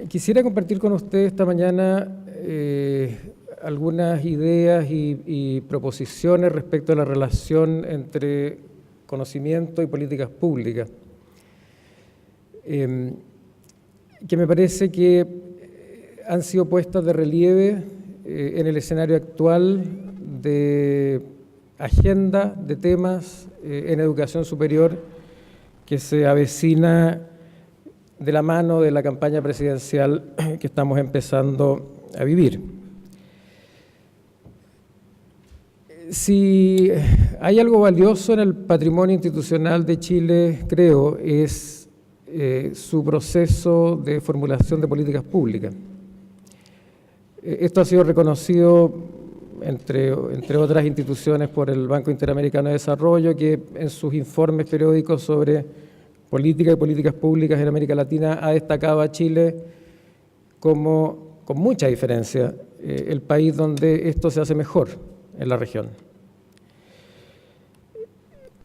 Quisiera compartir con usted esta mañana algunas ideas y proposiciones respecto a la relación entre conocimiento y políticas públicas, que me parece que han sido puestas de relieve en el escenario actual de agenda de temas en educación superior que se avecina de la mano de la campaña presidencial que estamos empezando a vivir. Si hay algo valioso en el patrimonio institucional de Chile, creo, es su proceso de formulación de políticas públicas. Esto ha sido reconocido, entre otras instituciones, por el Banco Interamericano de Desarrollo, que en sus informes periódicos sobre política y políticas públicas en América Latina ha destacado a Chile como, con mucha diferencia, el país donde esto se hace mejor en la región.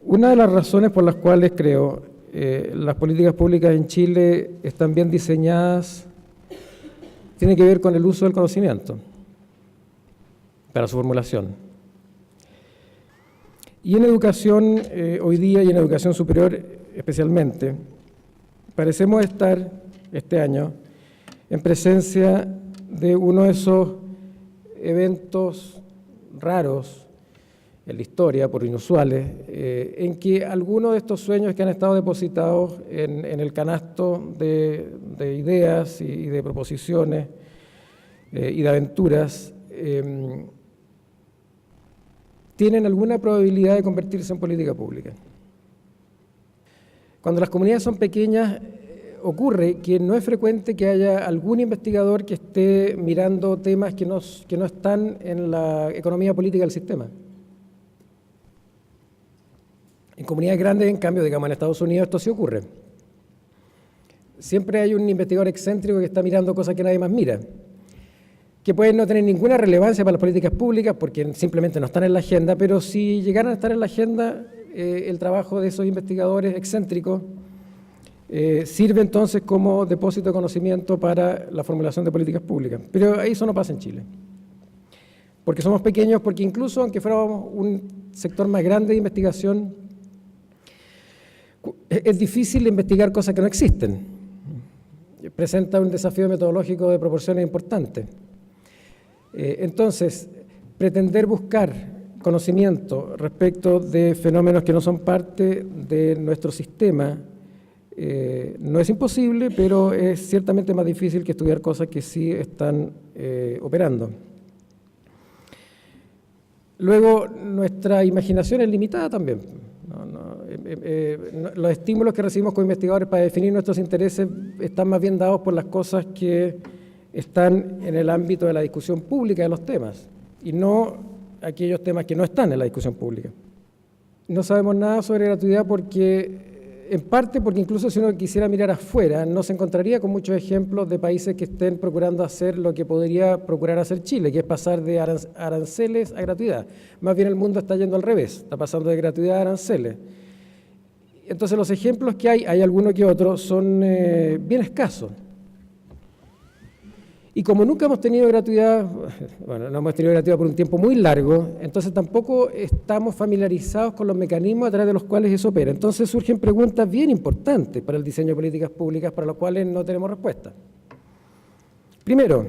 Una de las razones por las cuales creo las políticas públicas en Chile están bien diseñadas tiene que ver con el uso del conocimiento para su formulación. Y en educación, hoy día y en educación superior especialmente, parecemos estar este año en presencia de uno de esos eventos raros en la historia, por inusuales, en que algunos de estos sueños que han estado depositados en el canasto de ideas y de proposiciones y de aventuras tienen alguna probabilidad de convertirse en política pública. Cuando las comunidades son pequeñas, ocurre que no es frecuente que haya algún investigador que esté mirando temas que no están en la economía política del sistema. En comunidades grandes, en cambio, digamos en Estados Unidos, esto sí ocurre. Siempre hay un investigador excéntrico que está mirando cosas que nadie más mira, que pueden no tener ninguna relevancia para las políticas públicas porque simplemente no están en la agenda, pero si llegaran a estar en la agenda, el trabajo de esos investigadores excéntricos sirve entonces como depósito de conocimiento para la formulación de políticas públicas. Pero eso no pasa en Chile, porque somos pequeños, porque incluso aunque fuéramos un sector más grande de investigación, es difícil investigar cosas que no existen. Presenta un desafío metodológico de proporciones importantes. Entonces, pretender buscar conocimiento respecto de fenómenos que no son parte de nuestro sistema no es imposible, pero es ciertamente más difícil que estudiar cosas que sí están operando. Luego, nuestra imaginación es limitada también. Los estímulos que recibimos como investigadores para definir nuestros intereses están más bien dados por las cosas que están en el ámbito de la discusión pública de los temas y no aquellos temas que no están en la discusión pública. No sabemos nada sobre gratuidad en parte porque incluso si uno quisiera mirar afuera, no se encontraría con muchos ejemplos de países que estén procurando hacer lo que podría procurar hacer Chile, que es pasar de aranceles a gratuidad. Más bien el mundo está yendo al revés, está pasando de gratuidad a aranceles. Entonces los ejemplos que hay algunos que otros, son bien escasos. Y como nunca hemos tenido gratuidad, bueno, no hemos tenido gratuidad por un tiempo muy largo, entonces tampoco estamos familiarizados con los mecanismos a través de los cuales eso opera. Entonces surgen preguntas bien importantes para el diseño de políticas públicas para las cuales no tenemos respuesta. Primero,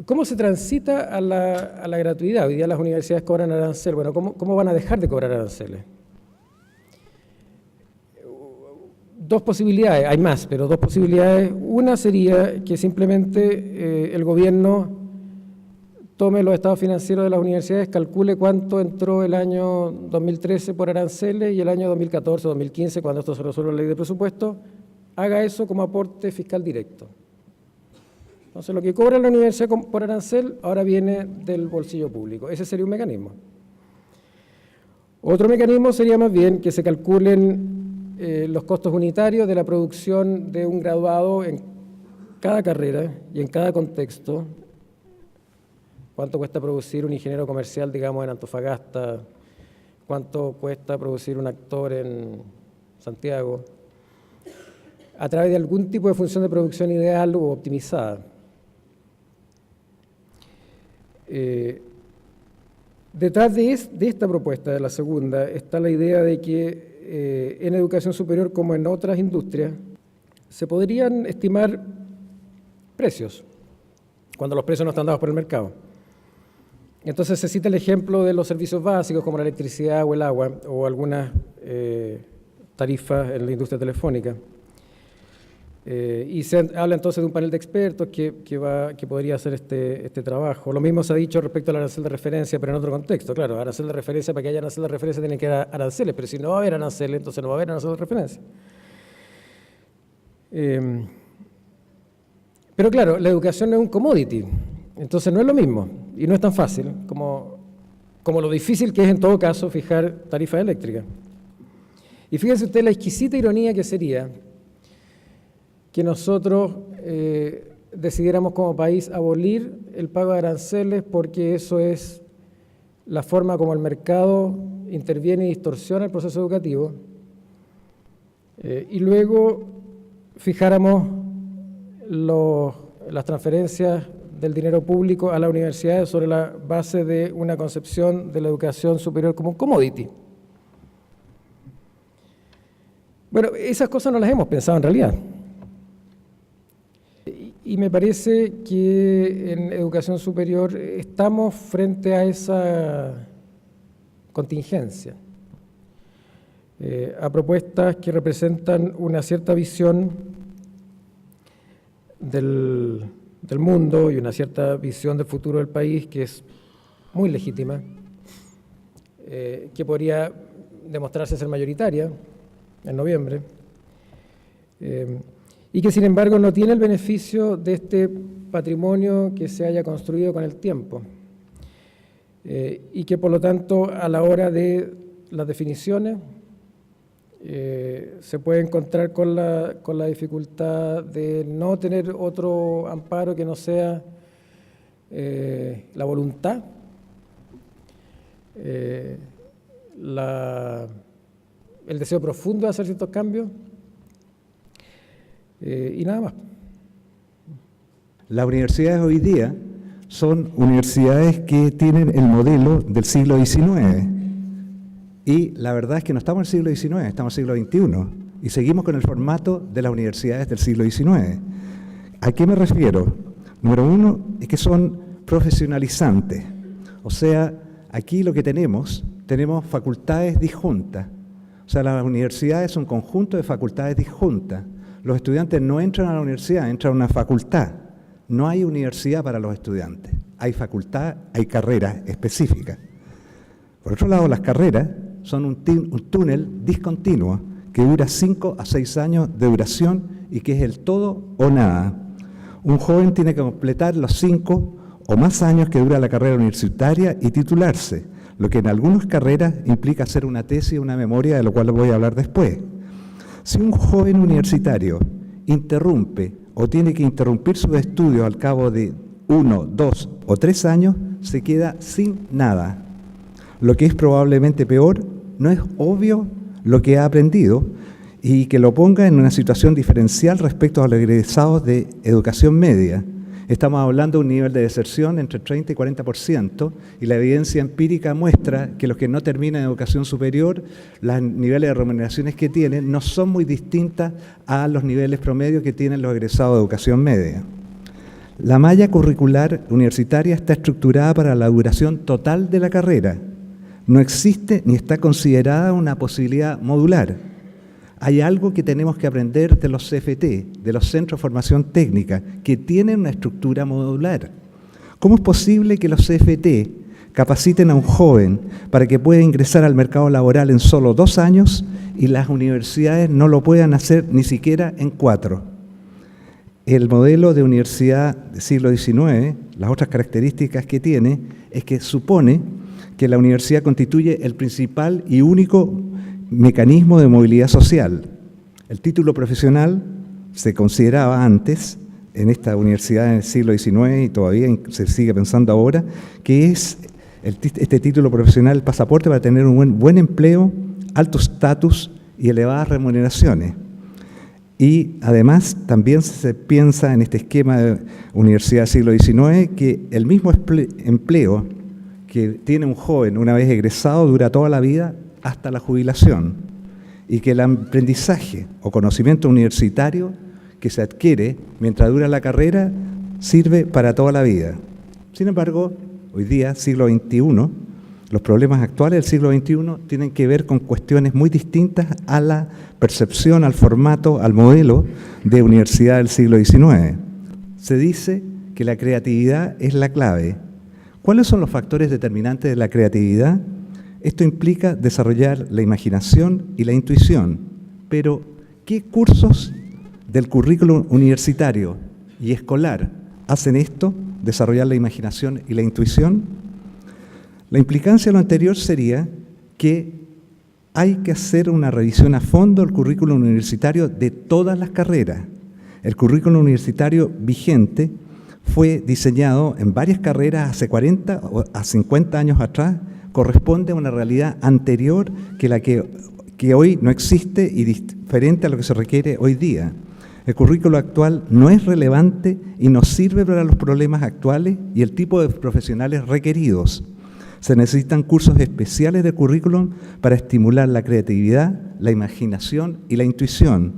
¿cómo se transita a la gratuidad? Hoy día las universidades cobran arancel. Bueno, ¿cómo van a dejar de cobrar aranceles? Dos posibilidades, hay más, pero dos posibilidades. Una sería que simplemente el gobierno tome los estados financieros de las universidades, calcule cuánto entró el año 2013 por aranceles y el año 2014 o 2015, cuando esto se resuelve en la ley de presupuesto, haga eso como aporte fiscal directo. Entonces, lo que cobra la universidad por arancel ahora viene del bolsillo público. Ese sería un mecanismo. Otro mecanismo sería más bien que se calculen los costos unitarios de la producción de un graduado en cada carrera y en cada contexto. ¿Cuánto cuesta producir un ingeniero comercial, digamos, en Antofagasta? ¿Cuánto cuesta producir un actor en Santiago? a través de algún tipo de función de producción ideal o optimizada. Detrás de esta propuesta, de la segunda, está la idea de que en educación superior, como en otras industrias, se podrían estimar precios, cuando los precios no están dados por el mercado. Entonces se cita el ejemplo de los servicios básicos, como la electricidad o el agua, o algunas tarifas en la industria telefónica. Y se habla entonces de un panel de expertos que podría hacer este trabajo. Lo mismo se ha dicho respecto al arancel de referencia, pero en otro contexto. Claro, arancel de referencia, para que haya arancel de referencia tienen que haber aranceles, pero si no va a haber aranceles, entonces no va a haber arancel de referencia. Pero claro, la educación no es un commodity, entonces no es lo mismo, y no es tan fácil como lo difícil que es en todo caso fijar tarifas eléctricas. Y fíjense usted la exquisita ironía que sería que nosotros decidiéramos como país abolir el pago de aranceles porque eso es la forma como el mercado interviene y distorsiona el proceso educativo, y luego fijáramos las transferencias del dinero público a las universidades sobre la base de una concepción de la educación superior como un commodity. Bueno, esas cosas no las hemos pensado en realidad. Y me parece que en educación superior estamos frente a esa contingencia, a propuestas que representan una cierta visión del mundo y una cierta visión del futuro del país que es muy legítima, que podría demostrarse ser mayoritaria en noviembre, y que sin embargo no tiene el beneficio de este patrimonio que se haya construido con el tiempo, y que por lo tanto a la hora de las definiciones se puede encontrar con la dificultad de no tener otro amparo que no sea la voluntad, el deseo profundo de hacer ciertos cambios, y nada más. Las universidades hoy día son universidades que tienen el modelo del siglo XIX. Y la verdad es que no estamos en el siglo XIX, estamos en el siglo XXI. Y seguimos con el formato de las universidades del siglo XIX. ¿A qué me refiero? Número uno, es que son profesionalizantes. O sea, aquí lo que tenemos facultades disjuntas. O sea, las universidades son un conjunto de facultades disjuntas. Los estudiantes no entran a la universidad, entran a una facultad. No hay universidad para los estudiantes. Hay facultad, hay carreras específicas. Por otro lado, las carreras son un túnel discontinuo que dura 5 a 6 años de duración y que es el todo o nada. Un joven tiene que completar los 5 o más años que dura la carrera universitaria y titularse, lo que en algunas carreras implica hacer una tesis o una memoria, de lo cual voy a hablar después. Si un joven universitario interrumpe o tiene que interrumpir sus estudios al cabo de 1, 2 o 3 años, se queda sin nada. Lo que es probablemente peor, no es obvio lo que ha aprendido y que lo ponga en una situación diferencial respecto a los egresados de educación media. Estamos hablando de un nivel de deserción entre 30 y 40%, y la evidencia empírica muestra que los que no terminan educación superior, los niveles de remuneraciones que tienen no son muy distintas a los niveles promedios que tienen los egresados de educación media. La malla curricular universitaria está estructurada para la duración total de la carrera. No existe ni está considerada una posibilidad modular. Hay algo que tenemos que aprender de los CFT, de los Centros de Formación Técnica, que tienen una estructura modular. ¿Cómo es posible que los CFT capaciten a un joven para que pueda ingresar al mercado laboral en solo 2 años y las universidades no lo puedan hacer ni siquiera en 4? El modelo de universidad del siglo XIX, las otras características que tiene, es que supone que la universidad constituye el principal y único mecanismo de movilidad social. El título profesional se consideraba antes, en esta universidad en el siglo XIX y todavía se sigue pensando ahora, que es este título profesional el pasaporte para tener un buen empleo, alto estatus y elevadas remuneraciones. Y además también se piensa en este esquema de universidad del siglo XIX que el mismo empleo que tiene un joven una vez egresado dura toda la vida hasta la jubilación y que el aprendizaje o conocimiento universitario que se adquiere mientras dura la carrera sirve para toda la vida. Sin embargo, hoy día, siglo XXI, los problemas actuales del siglo XXI tienen que ver con cuestiones muy distintas a la percepción, al formato, al modelo de universidad del siglo XIX. Se dice que la creatividad es la clave. ¿Cuáles son los factores determinantes de la creatividad? Esto implica desarrollar la imaginación y la intuición. Pero, ¿qué cursos del currículum universitario y escolar hacen esto, desarrollar la imaginación y la intuición? La implicancia de lo anterior sería que hay que hacer una revisión a fondo del currículum universitario de todas las carreras. El currículum universitario vigente fue diseñado en varias carreras hace 40 o a 50 años atrás, corresponde a una realidad anterior que la que hoy no existe y diferente a lo que se requiere hoy día. El currículo actual no es relevante y no sirve para los problemas actuales y el tipo de profesionales requeridos. Se necesitan cursos especiales de currículum para estimular la creatividad, la imaginación y la intuición.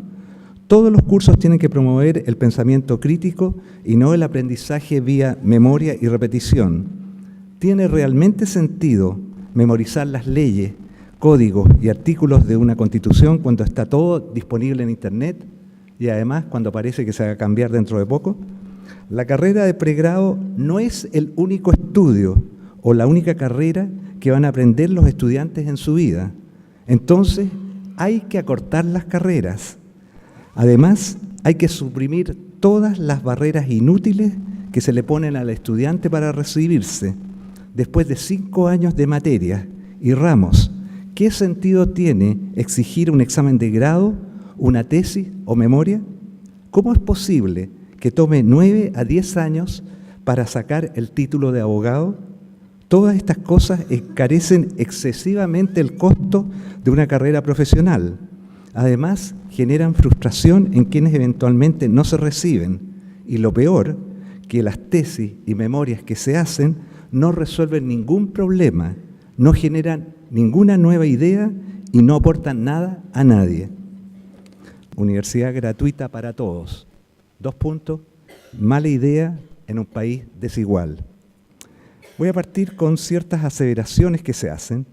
Todos los cursos tienen que promover el pensamiento crítico y no el aprendizaje vía memoria y repetición. ¿Tiene realmente sentido memorizar las leyes, códigos y artículos de una Constitución cuando está todo disponible en Internet y además cuando parece que se va a cambiar dentro de poco? La carrera de pregrado no es el único estudio o la única carrera que van a aprender los estudiantes en su vida. Entonces, hay que acortar las carreras. Además, hay que suprimir todas las barreras inútiles que se le ponen al estudiante para recibirse. Después de 5 años de materias y ramos, ¿qué sentido tiene exigir un examen de grado, una tesis o memoria? ¿Cómo es posible que tome 9 a 10 años para sacar el título de abogado? Todas estas cosas encarecen excesivamente el costo de una carrera profesional. Además, generan frustración en quienes eventualmente no se reciben. Y lo peor, que las tesis y memorias que se hacen no resuelven ningún problema, no generan ninguna nueva idea y no aportan nada a nadie. Universidad gratuita para todos. 2 puntos. Mala idea en un país desigual. Voy a partir con ciertas aseveraciones que se hacen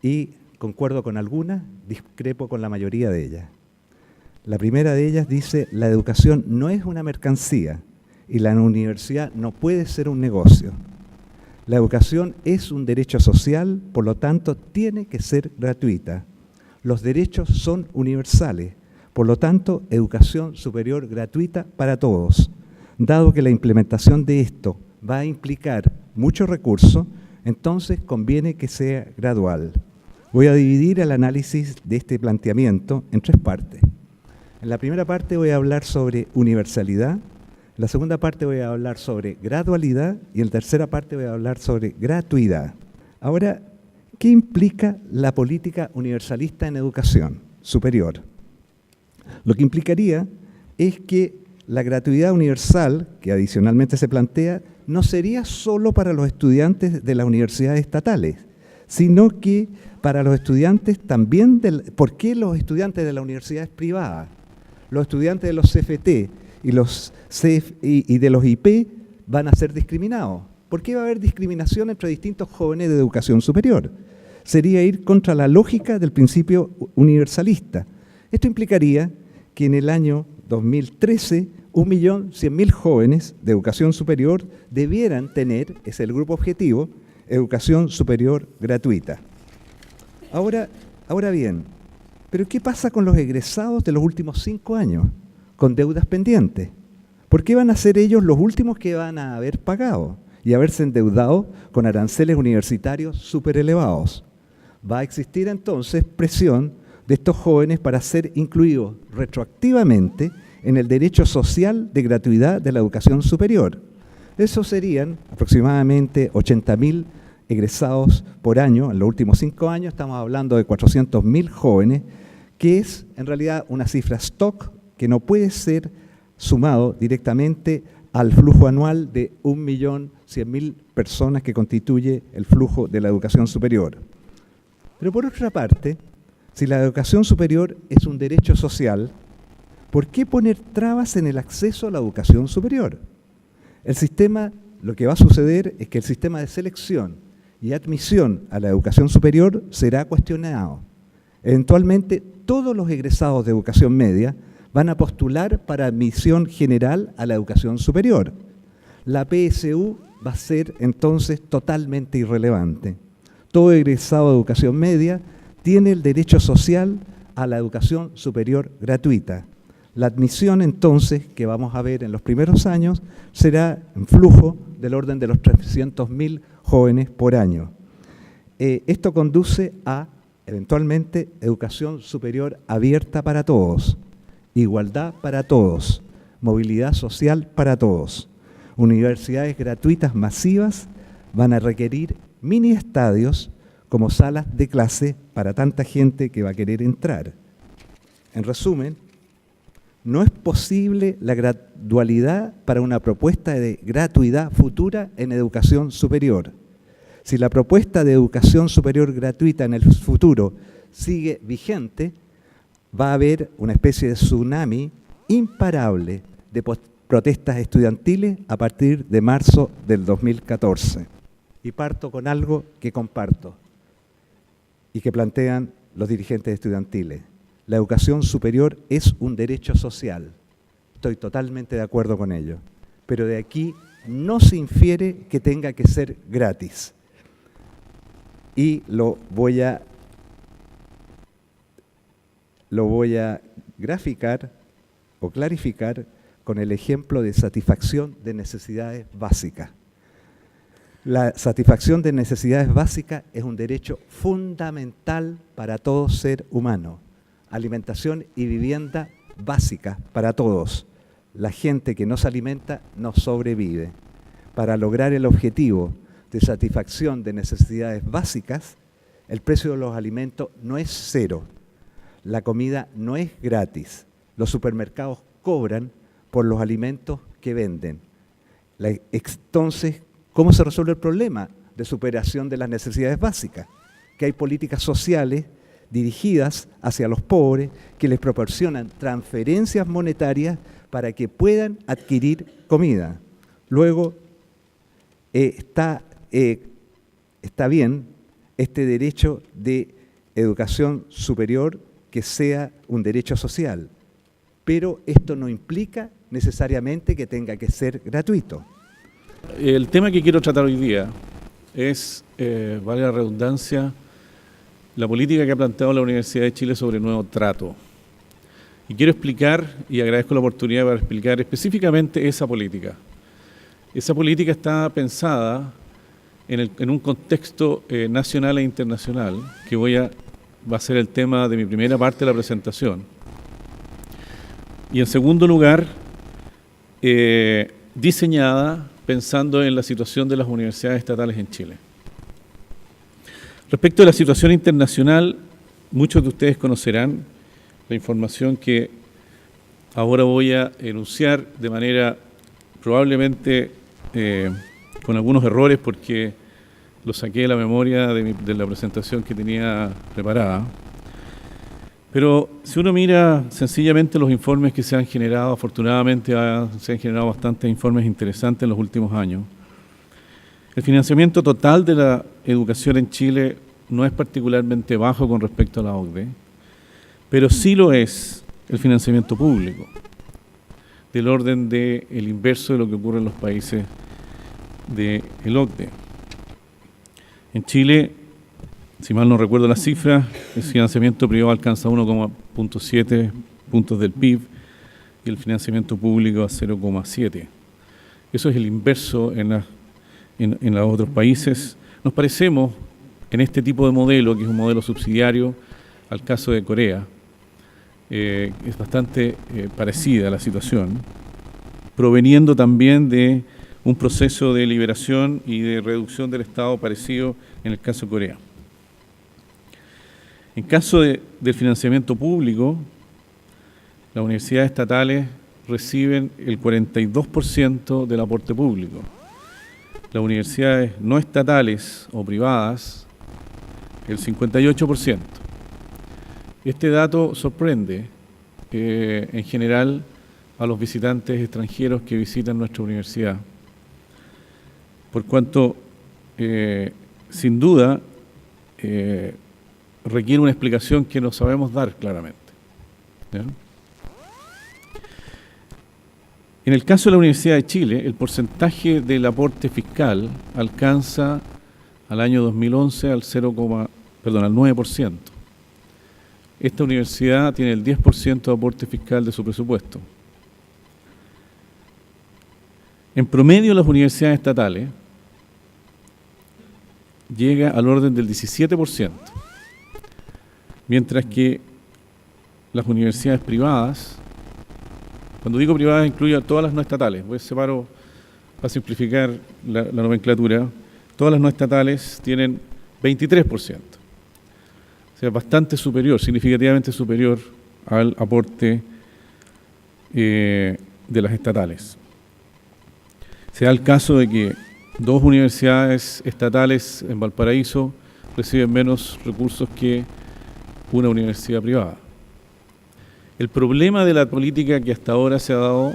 y concuerdo con algunas, discrepo con la mayoría de ellas. La primera de ellas dice, la educación no es una mercancía y la universidad no puede ser un negocio. La educación es un derecho social, por lo tanto, tiene que ser gratuita. Los derechos son universales, por lo tanto, educación superior gratuita para todos. Dado que la implementación de esto va a implicar muchos recursos, entonces conviene que sea gradual. Voy a dividir el análisis de este planteamiento en 3 partes. En la primera parte voy a hablar sobre universalidad, en la segunda parte voy a hablar sobre gradualidad y en la tercera parte voy a hablar sobre gratuidad. Ahora, ¿qué implica la política universalista en educación superior? Lo que implicaría es que la gratuidad universal, que adicionalmente se plantea, no sería solo para los estudiantes de las universidades estatales, sino que para los estudiantes también ¿por qué los estudiantes de las universidades privadas? Los estudiantes de los CFT y de los IP van a ser discriminados. ¿Por qué va a haber discriminación entre distintos jóvenes de educación superior? Sería ir contra la lógica del principio universalista. Esto implicaría que en el año 2013, 1.100.000 jóvenes de educación superior debieran tener, es el grupo objetivo, educación superior gratuita. Ahora bien, ¿pero qué pasa con los egresados de los últimos 5 años, con deudas pendientes? ¿Por qué van a ser ellos los últimos que van a haber pagado y haberse endeudado con aranceles universitarios súper elevados? Va a existir entonces presión de estos jóvenes para ser incluidos retroactivamente en el derecho social de gratuidad de la educación superior. Eso serían aproximadamente 80.000 egresados por año. En los últimos 5 años estamos hablando de 400.000 jóvenes, que es en realidad una cifra stock que no puede ser sumado directamente al flujo anual de 1.100.000 personas que constituye el flujo de la educación superior. Pero por otra parte, si la educación superior es un derecho social, ¿por qué poner trabas en el acceso a la educación superior? Lo que va a suceder es que el sistema de selección y admisión a la educación superior será cuestionado. Eventualmente, todos los egresados de educación media van a postular para admisión general a la educación superior. La PSU va a ser entonces totalmente irrelevante. Todo egresado de educación media tiene el derecho social a la educación superior gratuita. La admisión entonces, que vamos a ver en los primeros años, será en flujo del orden de los 300.000 jóvenes por año. Esto conduce a, eventualmente, educación superior abierta para todos, igualdad para todos, movilidad social para todos. Universidades gratuitas masivas van a requerir mini estadios como salas de clase para tanta gente que va a querer entrar. En resumen, no es posible la gradualidad para una propuesta de gratuidad futura en educación superior. Si la propuesta de educación superior gratuita en el futuro sigue vigente, va a haber una especie de tsunami imparable de protestas estudiantiles a partir de marzo del 2014. Y parto con algo que comparto y que plantean los dirigentes estudiantiles. La educación superior es un derecho social. Estoy totalmente de acuerdo con ello. Pero de aquí no se infiere que tenga que ser gratis. Y lo voy a graficar o clarificar con el ejemplo de satisfacción de necesidades básicas. La satisfacción de necesidades básicas es un derecho fundamental para todo ser humano. Alimentación y vivienda básica para todos. La gente que no se alimenta no sobrevive. Para lograr el objetivo de satisfacción de necesidades básicas, el precio de los alimentos no es cero. La comida no es gratis. Los supermercados cobran por los alimentos que venden. Entonces, ¿cómo se resuelve el problema de superación de las necesidades básicas? Que hay políticas sociales dirigidas hacia los pobres que les proporcionan transferencias monetarias para que puedan adquirir comida. Luego, está bien este derecho de educación superior que sea un derecho social, pero esto no implica necesariamente que tenga que ser gratuito. El tema que quiero tratar hoy día es, vale la redundancia, la política que ha planteado la Universidad de Chile sobre el nuevo trato. Y quiero explicar, y agradezco la oportunidad para explicar específicamente esa política. Esa política está pensada en un contexto nacional e internacional, que va a ser el tema de mi primera parte de la presentación. Y en segundo lugar, diseñada pensando en la situación de las universidades estatales en Chile. Respecto a la situación internacional, muchos de ustedes conocerán la información que ahora voy a enunciar de manera probablemente con algunos errores porque lo saqué de la memoria de la presentación que tenía preparada. Pero si uno mira sencillamente los informes que se han generado, afortunadamente se han generado bastantes informes interesantes en los últimos años. El financiamiento total de la educación en Chile no es particularmente bajo con respecto a la OCDE, pero sí lo es el financiamiento público, del orden del inverso de lo que ocurre en los países del OCDE. En Chile, si mal no recuerdo las cifras, el financiamiento privado alcanza 1,7 puntos del PIB y el financiamiento público a 0,7. Eso es el inverso en los otros países. Nos parecemos en este tipo de modelo, que es un modelo subsidiario, al caso de Corea. Es bastante parecida la situación, proveniendo también de un proceso de liberación y de reducción del Estado parecido en el caso de Corea. En caso del financiamiento público, las universidades estatales reciben el 42% del aporte público. Las universidades no estatales o privadas, el 58%. Este dato sorprende en general a los visitantes extranjeros que visitan nuestra universidad, por cuanto sin duda requiere una explicación que no sabemos dar claramente. ¿Ya? En el caso de la Universidad de Chile, el porcentaje del aporte fiscal alcanza al año 2011 al 9%. Esta universidad tiene el 10% de aporte fiscal de su presupuesto. En promedio, las universidades estatales llega al orden del 17%, mientras que las universidades privadas, cuando digo privadas incluyo a todas las no estatales, voy a separo para simplificar la nomenclatura, todas las no estatales tienen 23%, o sea, bastante superior, significativamente superior al aporte de las estatales. Se da el caso de que 2 universidades estatales en Valparaíso reciben menos recursos que una universidad privada. El problema de la política que hasta ahora se ha dado,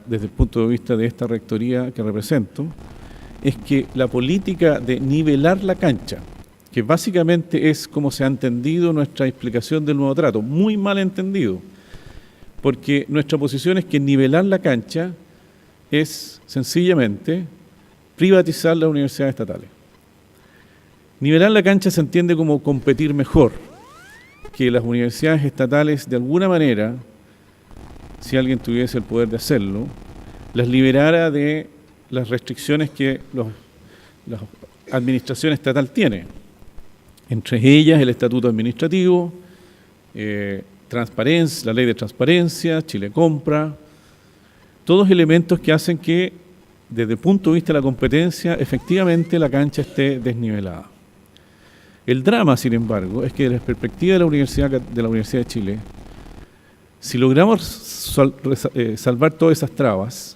desde el punto de vista de esta rectoría que represento, es que la política de nivelar la cancha, que básicamente es como se ha entendido nuestra explicación del nuevo trato, muy mal entendido, porque nuestra posición es que nivelar la cancha es sencillamente privatizar las universidades estatales. Nivelar la cancha se entiende como competir mejor, que las universidades estatales de alguna manera, si alguien tuviese el poder de hacerlo, las liberara de las restricciones que la administración estatal tiene. Entre ellas el estatuto administrativo, transparencia, la ley de transparencia, Chile Compra, todos elementos que hacen que, desde el punto de vista de la competencia, efectivamente la cancha esté desnivelada. El drama, sin embargo, es que desde la perspectiva de la Universidad de Chile, si logramos salvar todas esas trabas,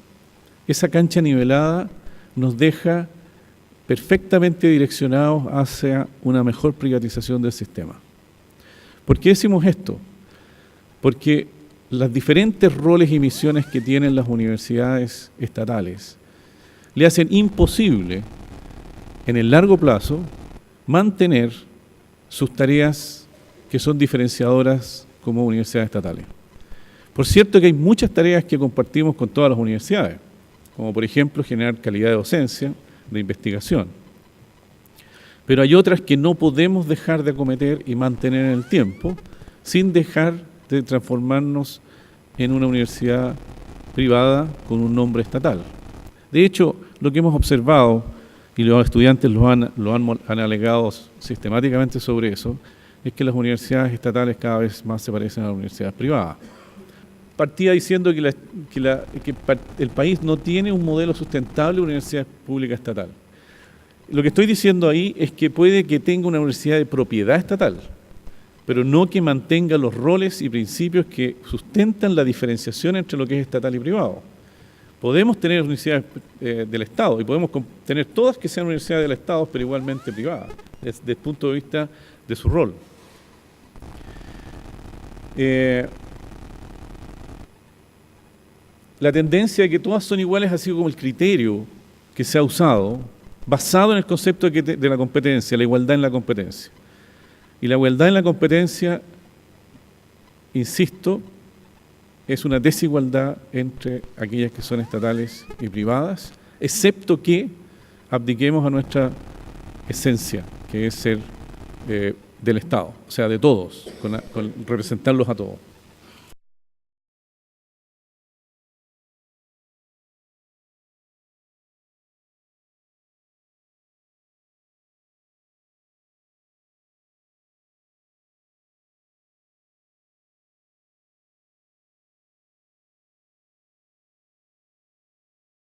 esa cancha nivelada nos deja perfectamente direccionados hacia una mejor privatización del sistema. ¿Por qué decimos esto? Porque los diferentes roles y misiones que tienen las universidades estatales le hacen imposible, en el largo plazo, mantener sus tareas que son diferenciadoras como universidades estatales. Por cierto que hay muchas tareas que compartimos con todas las universidades, como por ejemplo generar calidad de docencia, de investigación. Pero hay otras que no podemos dejar de acometer y mantener en el tiempo sin dejar de transformarnos en una universidad privada con un nombre estatal. De hecho, lo que hemos observado, y los estudiantes lo han alegado sistemáticamente sobre eso, es que las universidades estatales cada vez más se parecen a las universidades privadas. Partía diciendo que el país no tiene un modelo sustentable de universidad pública estatal. Lo que estoy diciendo ahí es que puede que tenga una universidad de propiedad estatal, pero no que mantenga los roles y principios que sustentan la diferenciación entre lo que es estatal y privado. Podemos tener universidades del Estado y podemos tener todas que sean universidades del Estado, pero igualmente privadas, desde el punto de vista de su rol. La tendencia de que todas son iguales ha sido como el criterio que se ha usado, basado en el concepto de la competencia, la igualdad en la competencia. Y la igualdad en la competencia, insisto, es una desigualdad entre aquellas que son estatales y privadas, excepto que abdiquemos a nuestra esencia, que es ser del Estado, o sea, de todos, con representarlos a todos.